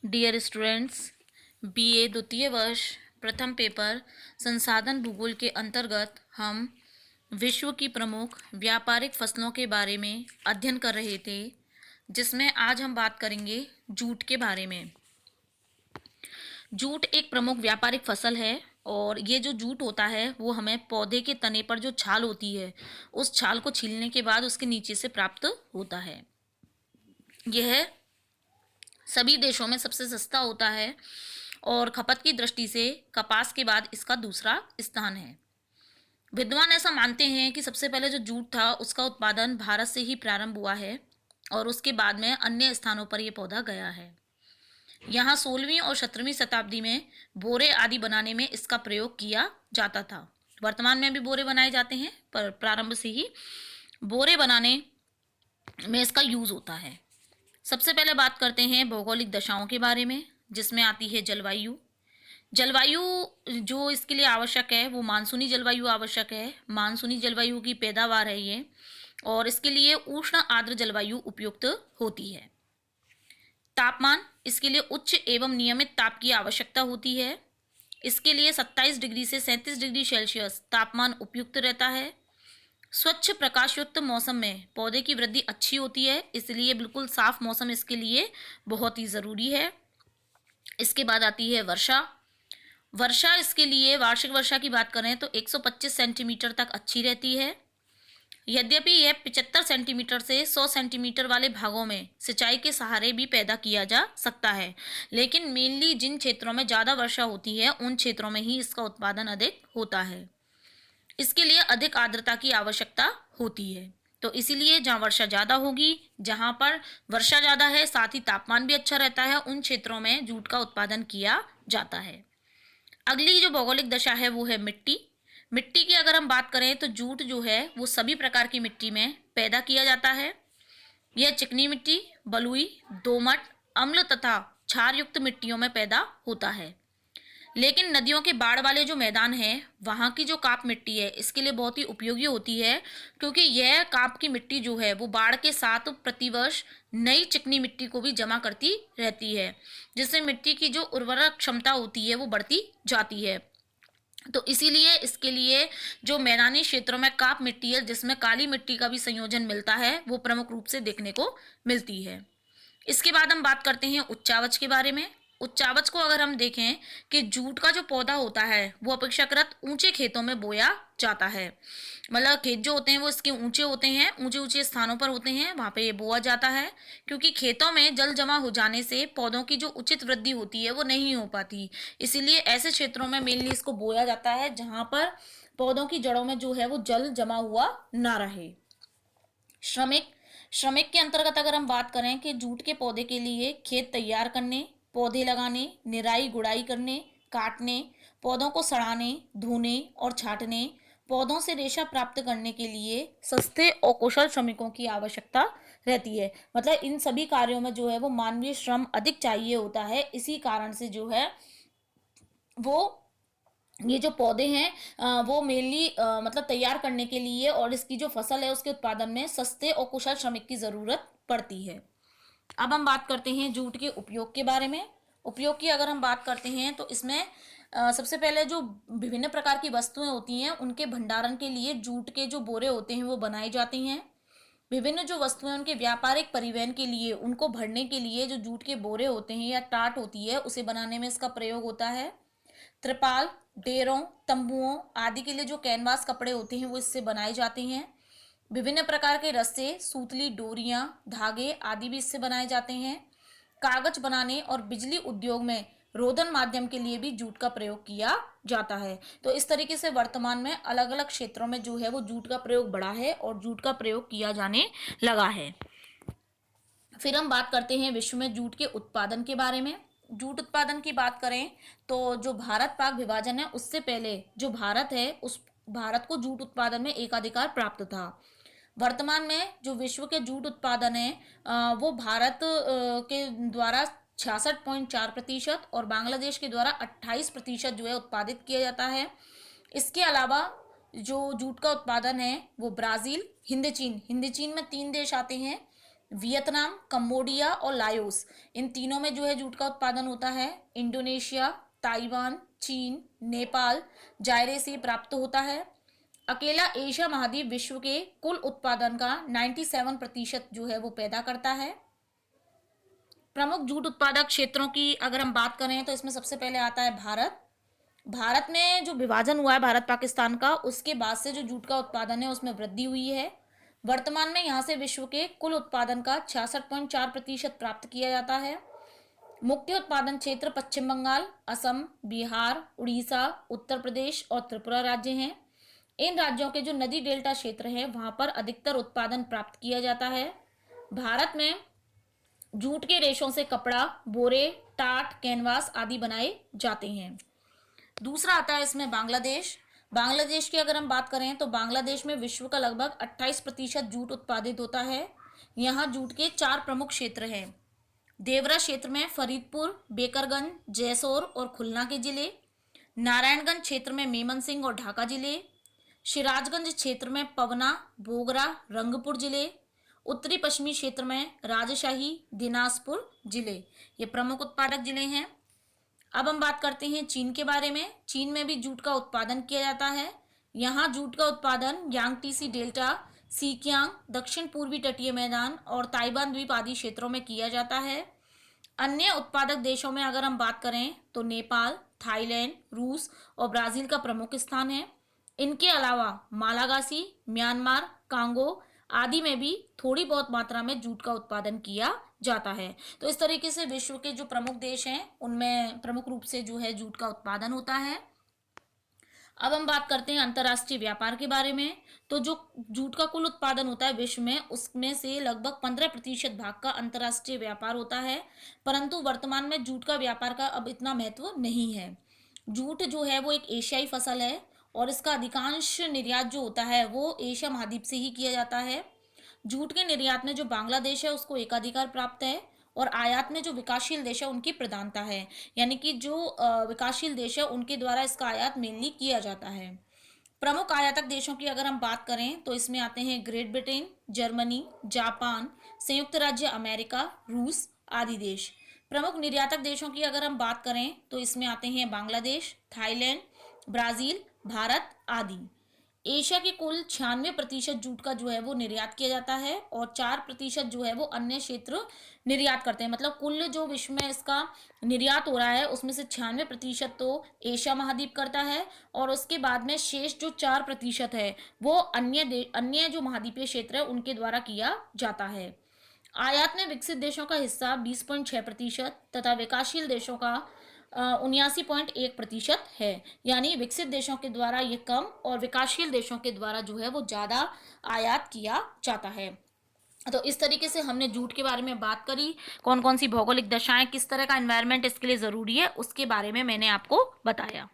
Dear students, BA द्वितीय वर्ष प्रथम पेपर संसाधन भूगोल के अंतर्गत हम विश्व की प्रमुख व्यापारिक फसलों के बारे में अध्ययन कर रहे थे, जिसमें आज हम बात करेंगे जूट के बारे में। जूट एक प्रमुख व्यापारिक फसल है और ये जो जूट होता है वो हमें पौधे के तने पर जो छाल होती है उस छाल को छीलने के बाद उसके नीचे से प्राप्त होता है। यह सभी देशों में सबसे सस्ता होता है और खपत की दृष्टि से कपास के बाद इसका दूसरा स्थान है। विद्वान ऐसा मानते हैं कि सबसे पहले जो जूट था उसका उत्पादन भारत से ही प्रारंभ हुआ है और उसके बाद में अन्य स्थानों पर यह पौधा गया है। यहाँ 16वीं और 17वीं शताब्दी में बोरे आदि बनाने में इसका प्रयोग किया जाता था। वर्तमान में भी बोरे बनाए जाते हैं, पर प्रारंभ से ही बोरे बनाने में इसका यूज होता है। सबसे पहले बात करते हैं भौगोलिक दशाओं के बारे में, जिसमें आती है जलवायु। जलवायु जो इसके लिए आवश्यक है वो मानसूनी जलवायु आवश्यक है। मानसूनी जलवायु की पैदावार है ये, और इसके लिए उष्ण आर्द्र जलवायु उपयुक्त होती है। तापमान, इसके लिए उच्च एवं नियमित ताप की आवश्यकता होती है। इसके लिए 27 डिग्री से 37 डिग्री सेल्सियस तापमान उपयुक्त रहता है। स्वच्छ प्रकाशयुक्त मौसम में पौधे की वृद्धि अच्छी होती है, इसलिए बिल्कुल साफ मौसम इसके लिए बहुत ही ज़रूरी है। इसके बाद आती है वर्षा। वर्षा, इसके लिए वार्षिक वर्षा की बात करें तो 125 सेंटीमीटर तक अच्छी रहती है। यद्यपि यह 75 सेंटीमीटर से 100 सेंटीमीटर वाले भागों में सिंचाई के सहारे भी पैदा किया जा सकता है, लेकिन मेनली जिन क्षेत्रों में ज़्यादा वर्षा होती है उन क्षेत्रों में ही इसका उत्पादन अधिक होता है। इसके लिए अधिक आर्द्रता की आवश्यकता होती है, तो इसीलिए जहाँ वर्षा ज़्यादा होगी, जहाँ पर वर्षा ज़्यादा है साथ ही तापमान भी अच्छा रहता है, उन क्षेत्रों में जूट का उत्पादन किया जाता है। अगली जो भौगोलिक दशा है वो है मिट्टी। मिट्टी की अगर हम बात करें तो जूट जो है वो सभी प्रकार की मिट्टी में पैदा किया जाता है। यह चिकनी मिट्टी, बलुई, दोमट, अम्ल तथा क्षार युक्त मिट्टियों में पैदा होता है। लेकिन नदियों के बाढ़ वाले जो मैदान हैं वहाँ की जो काप मिट्टी है इसके लिए बहुत ही उपयोगी होती है, क्योंकि यह काप की मिट्टी जो है वो बाढ़ के साथ प्रतिवर्ष नई चिकनी मिट्टी को भी जमा करती रहती है, जिससे मिट्टी की जो उर्वरक क्षमता होती है वो बढ़ती जाती है। तो इसीलिए इसके लिए जो मैदानी क्षेत्रों में काप मिट्टी है जिसमें काली मिट्टी का भी संयोजन मिलता है वो प्रमुख रूप से देखने को मिलती है। इसके बाद हम बात करते हैं उच्चावच के बारे में। उच्चावच को अगर हम देखें कि जूट का जो पौधा होता है वो अपेक्षाकृत ऊंचे खेतों में बोया जाता है। मतलब खेत जो होते हैं वो इसके ऊंचे होते हैं, ऊंचे ऊंचे स्थानों पर होते हैं, वहाँ पे ये बोया जाता है, क्योंकि खेतों में जल जमा हो जाने से पौधों की जो उचित वृद्धि होती है वो नहीं हो पाती। इसीलिए ऐसे क्षेत्रों में मेनली इसको बोया जाता है जहाँ पर पौधों की जड़ों में जो है वो जल जमा हुआ ना रहे। श्रमिक, श्रमिक के अंतर्गत अगर हम बात करें कि जूट के पौधे के लिए खेत तैयार करने, पौधे लगाने, निराई गुड़ाई करने, काटने, पौधों को सड़ाने, धोने और छांटने, पौधों से रेशा प्राप्त करने के लिए सस्ते और कुशल श्रमिकों की आवश्यकता रहती है। मतलब इन सभी कार्यों में जो है वो मानवीय श्रम अधिक चाहिए होता है। इसी कारण से जो है वो ये जो पौधे हैं वो मेनली मतलब तैयार करने के लिए और इसकी जो फसल है उसके उत्पादन में सस्ते और कुशल श्रमिक की ज़रूरत पड़ती है। अब हम बात करते हैं जूट के उपयोग के बारे में। उपयोग की अगर हम बात करते हैं तो इसमें सबसे पहले जो विभिन्न प्रकार की वस्तुएं होती हैं उनके भंडारण के लिए जूट के जो बोरे होते हैं वो बनाए जाते हैं। विभिन्न जो वस्तुएं उनके व्यापारिक परिवहन के लिए, उनको भरने के लिए जो जूट के बोरे होते हैं या टाट होती है उसे बनाने में इसका प्रयोग होता है। त्रिपाल, डेरों, तंबुओं आदि के लिए जो कैनवास कपड़े होते हैं वो इससे बनाए जाते हैं। विभिन्न प्रकार के रस्से, सूतली डोरियां, धागे आदि भी इससे बनाए जाते हैं। कागज बनाने और बिजली उद्योग में रोदन माध्यम के लिए भी जूट का प्रयोग किया जाता है। तो इस तरीके से वर्तमान में अलग अलग क्षेत्रों में जो है वो जूट का प्रयोग बढ़ा है और जूट का प्रयोग किया जाने लगा है। फिर हम बात करते हैं विश्व में जूट के उत्पादन के बारे में। जूट उत्पादन की बात करें तो जो भारत पाक विभाजन है उससे पहले जो भारत है उस भारत को जूट उत्पादन में एकाधिकार प्राप्त था। वर्तमान में जो विश्व के जूट उत्पादन है वो भारत के द्वारा 66.4% और बांग्लादेश के द्वारा 28% जो है उत्पादित किया जाता है। इसके अलावा जो जूट का उत्पादन है वो ब्राज़ील, हिंद चीन में 3 देश आते हैं वियतनाम, कंबोडिया और लाओस, इन तीनों में जो है जूट का उत्पादन होता है। इंडोनेशिया, ताइवान, चीन, नेपाल, जायरे से प्राप्त होता है। अकेला एशिया महाद्वीप विश्व के कुल उत्पादन का 97% जो है वो पैदा करता है। प्रमुख जूट उत्पादक क्षेत्रों की अगर हम बात करें तो इसमें सबसे पहले आता है भारत। भारत में जो विभाजन हुआ है भारत पाकिस्तान का, उसके बाद से जो जूट का उत्पादन है उसमें वृद्धि हुई है। वर्तमान में यहाँ से विश्व के कुल उत्पादन का 66.4% प्राप्त किया जाता है। मुख्य उत्पादन क्षेत्र पश्चिम बंगाल, असम, बिहार, उड़ीसा, उत्तर प्रदेश और त्रिपुरा राज्य हैं। इन राज्यों के जो नदी डेल्टा क्षेत्र है वहां पर अधिकतर उत्पादन प्राप्त किया जाता है। भारत में जूट के रेशों से कपड़ा, बोरे, टाट, कैनवास आदि बनाए जाते हैं। दूसरा आता है इसमें बांग्लादेश। बांग्लादेश की अगर हम बात करें तो बांग्लादेश में विश्व का लगभग 28% जूट उत्पादित होता है। यहाँ जूट के 4 प्रमुख क्षेत्र हैं। देवरा क्षेत्र में फरीदपुर, बेकरगंज, जैसोर और खुलना के जिले। नारायणगंज क्षेत्र में मेमन सिंह और ढाका जिले। सिराजगंज क्षेत्र में पवना, बोगरा, रंगपुर जिले। उत्तरी पश्चिमी क्षेत्र में राजशाही, दिनाजपुर जिले। ये प्रमुख उत्पादक जिले हैं। अब हम बात करते हैं चीन के बारे में। चीन में भी जूट का उत्पादन किया जाता है। यहाँ जूट का उत्पादन यांगटीसी डेल्टा, सीकियांग, दक्षिण पूर्वी तटीय मैदान और ताइवान द्वीप आदि क्षेत्रों में किया जाता है। अन्य उत्पादक देशों में अगर हम बात करें तो नेपाल, थाईलैंड, रूस और ब्राजील का प्रमुख स्थान है। इनके अलावा मालागासी, म्यांमार, कांगो आदि में भी थोड़ी बहुत मात्रा में जूट का उत्पादन किया जाता है। तो इस तरीके से विश्व के जो प्रमुख देश हैं उनमें प्रमुख रूप से जो है जूट का उत्पादन होता है। अब हम बात करते हैं अंतर्राष्ट्रीय व्यापार के बारे में। तो जो जूट का कुल उत्पादन होता है विश्व में, उसमें से लगभग 15% भाग का अंतर्राष्ट्रीय व्यापार होता है। परंतु वर्तमान में जूट का व्यापार का अब इतना महत्व नहीं है। जूट जो है वो एक एशियाई फसल है और इसका अधिकांश निर्यात जो होता है वो एशिया महाद्वीप से ही किया जाता है। जूट के निर्यात में जो बांग्लादेश है उसको एकाधिकार प्राप्त है और आयात में जो विकासशील देश है उनकी प्रधानता है। यानी कि जो विकासशील देश है उनके द्वारा इसका आयात मेनली किया जाता है। प्रमुख आयातक देशों की अगर हम बात करें तो इसमें आते हैं ग्रेट ब्रिटेन, जर्मनी, जापान, संयुक्त राज्य अमेरिका, रूस आदि देश। प्रमुख निर्यातक देशों की अगर हम बात करें तो इसमें आते हैं बांग्लादेश, थाईलैंड, ब्राजील, भारत आदि। एशिया के कुल 96% जूट का जो है वो निर्यात किया जाता है और 4% जो है वो अन्य क्षेत्र निर्यात करते हैं। मतलब कुल जो विश्व में इसका निर्यात हो रहा है उसमें से 96% तो एशिया महाद्वीप करता है और उसके बाद में शेष जो 4% है वो अन्य जो महाद्वीपीय क्षेत्र है उनके द्वारा किया जाता है। आयात में विकसित देशों का हिस्सा 20.6% तथा विकासशील देशों का 79.1% है। यानी विकसित देशों के द्वारा ये कम और विकासशील देशों के द्वारा जो है वो ज़्यादा आयात किया जाता है। तो इस तरीके से हमने जूट के बारे में बात करी। कौन कौन सी भौगोलिक दशाएं, किस तरह का एनवायरनमेंट इसके लिए ज़रूरी है, उसके बारे में मैंने आपको बताया।